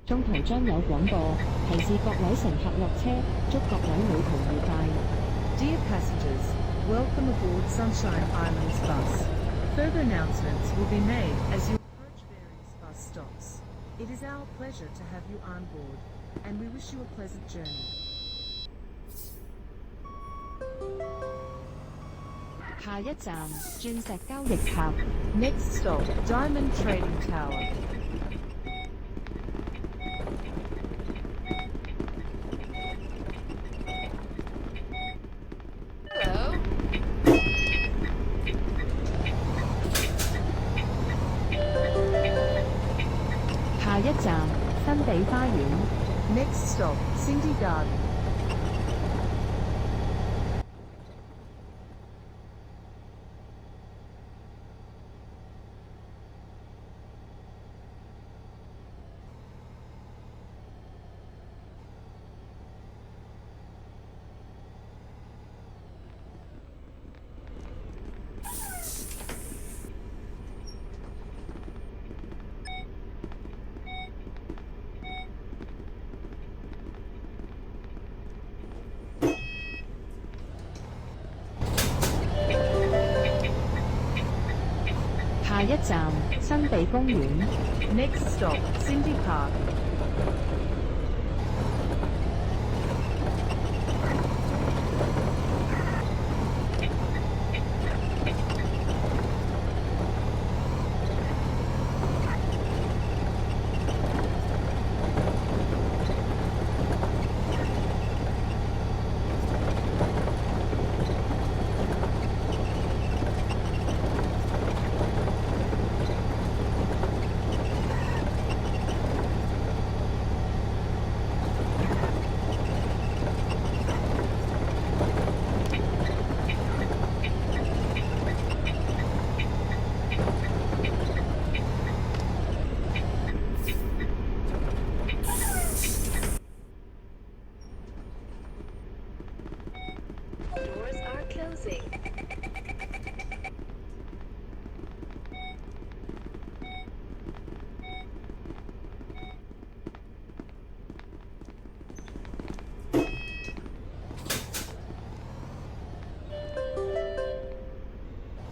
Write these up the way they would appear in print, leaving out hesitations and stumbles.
中途將有廣播提示各位乘客落車，祝各位旅途愉快。 Dear passengers, welcome aboard Sunshine Islands bus. Further announcements will be made as you approach various bus stops. It is our pleasure to have you on board, and we wish you a pleasant journey. 下一站鑽石交易塔。 Next stop, Diamond Trading Tower. Hello. 下一站新地花園。 Next stop, Cindy Garden. 下一站新地公園。 Next stop, Cindy Park. Doors are closing. .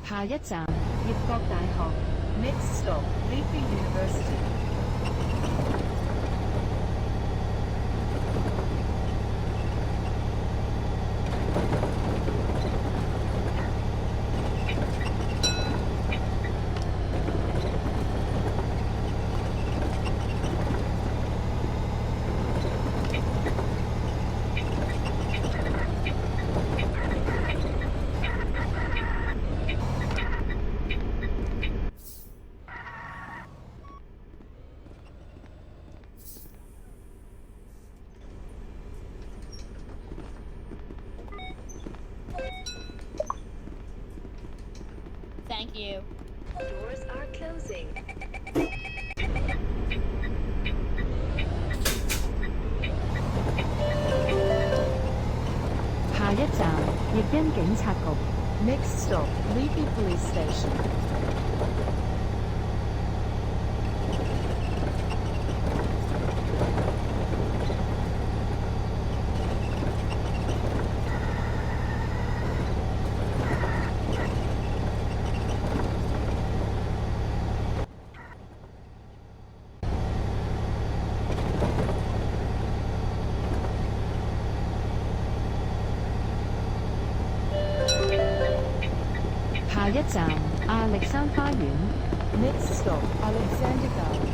下一站葉國大學。 Next stop, Leafy University. Thank you. Doors are closing. 下一站譯欣警察局。 Next stop, Leafy Police Station. .下一站亞歷山花園。 Next stop, Alexander Garden.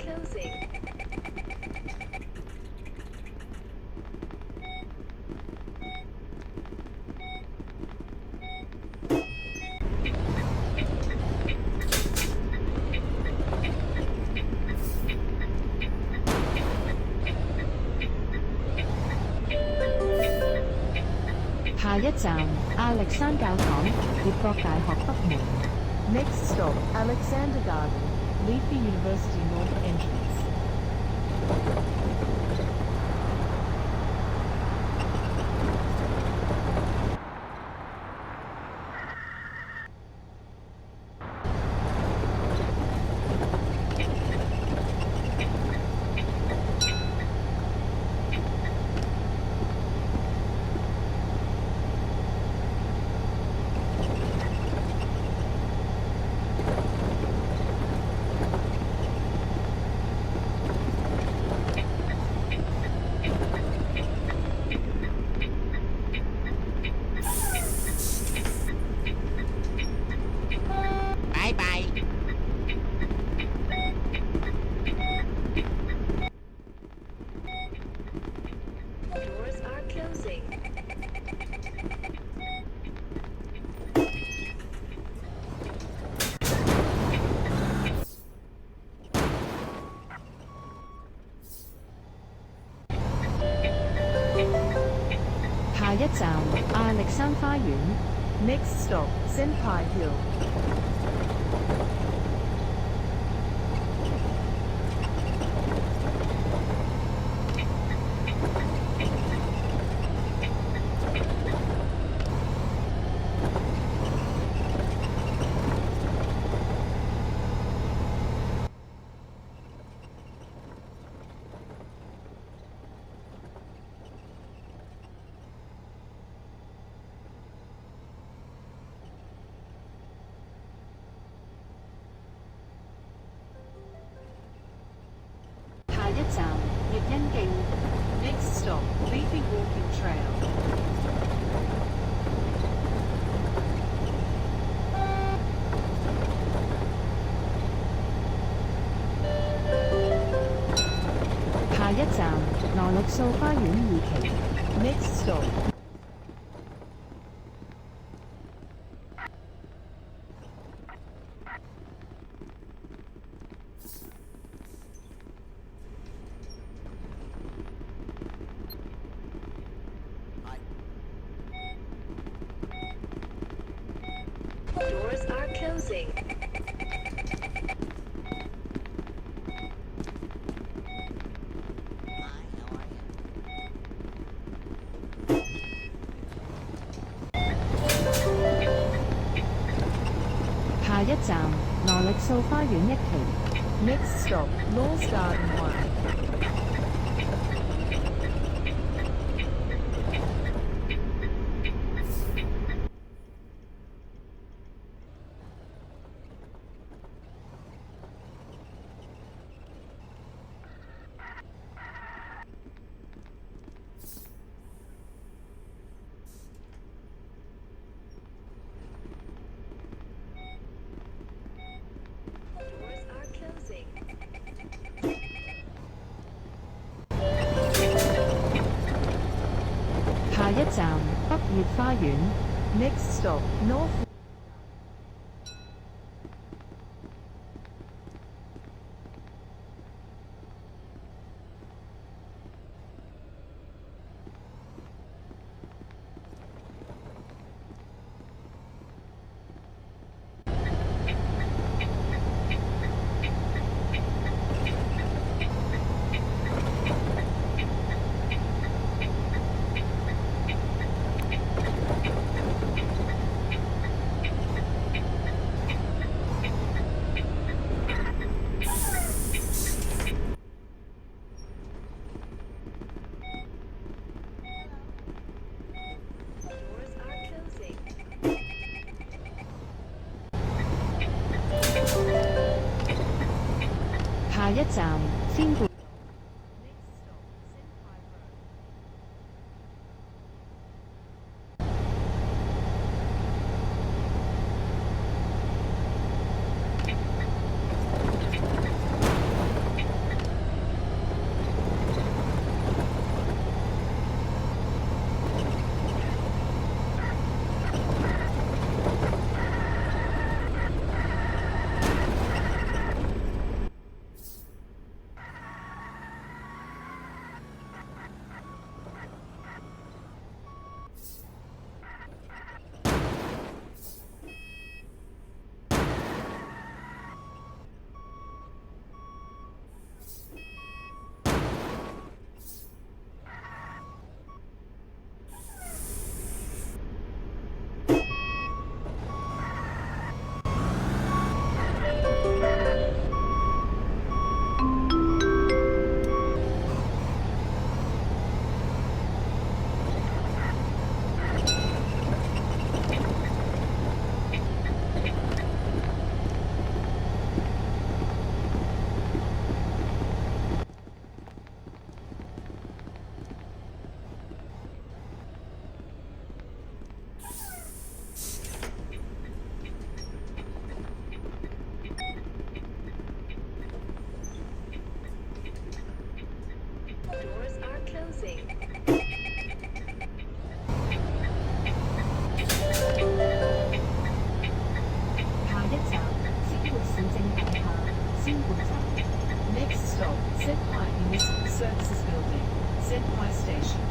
closing.下一站亞歷山教堂，列國大學北門。Next stop, Alexander Garden, Leafy University North entrance. Doors are closing.「下一站亞歷山花園。 Next stop, Senpai Hill. «下一站悅欣徑。 Next stop, Leafy Walking Trail. «下一站羅力素花園二期。 Next stop, Doors are closing. «下一站羅力素花園一期。 next stop, Laws Garden 1. Doors are closing. 下一站北月花園。 Next stop, North. Doors are closing. 下一站仙貝。 Next stop, Senpai Road. 「closing. 下一站，鮮活市政大廈鮮活站。 Next stop, Senpai Municipal Services Building, Senpai Station.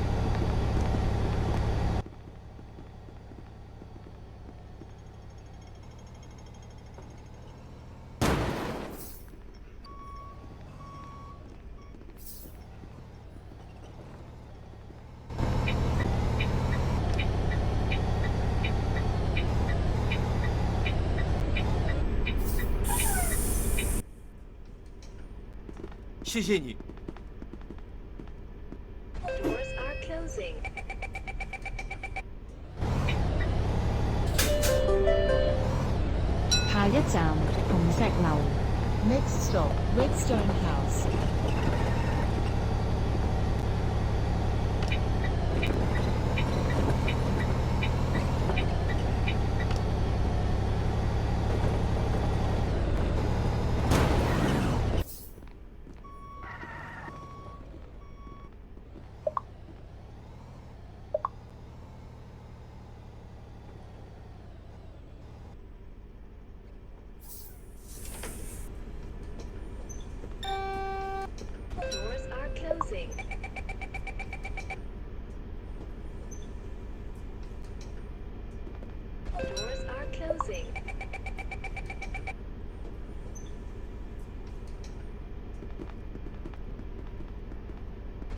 谢谢你。 Doors are closing. 下一站，紅石樓。 Next stop, Redstone House. ，Doors are closing. Doors are closing.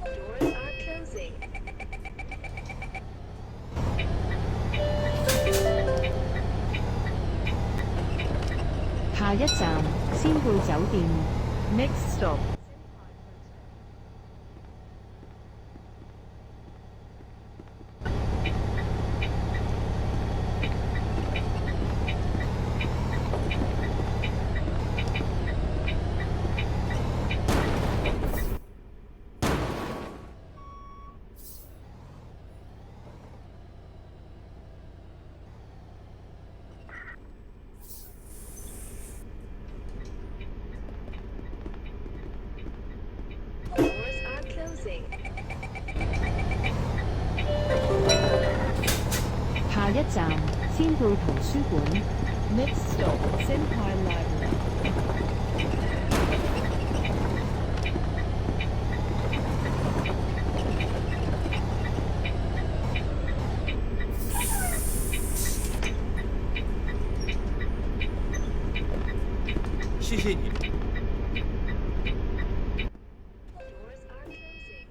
Doors are closing. 下一站，仙貝酒店。 Next stop, Senpai Hotel. 下一站，仙貝圖書館。 Next stop, Senpai Library. 谢谢你。 Doors are closing.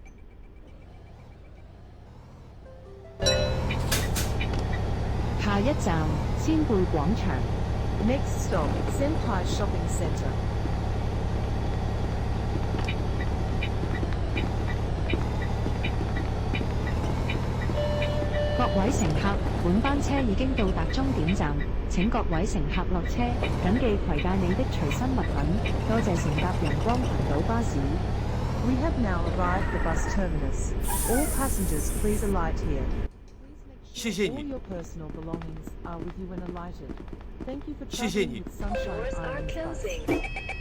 下一站，仙貝廣場。 Next stop, Senpai Shopping Center. 各位乘客，本班車已經到達終點站，請各位乘客落車，謹記攜帶你的隨身物品。多謝乘搭陽光群島巴士。 We have now arrived at the bus terminus. All passengers, please alight here. 谢谢 All 你。 your personal belongings are with you when alighted. Thank you for 谢谢 traveling 你。 with Sunshine Doors are Islands Bus. closing.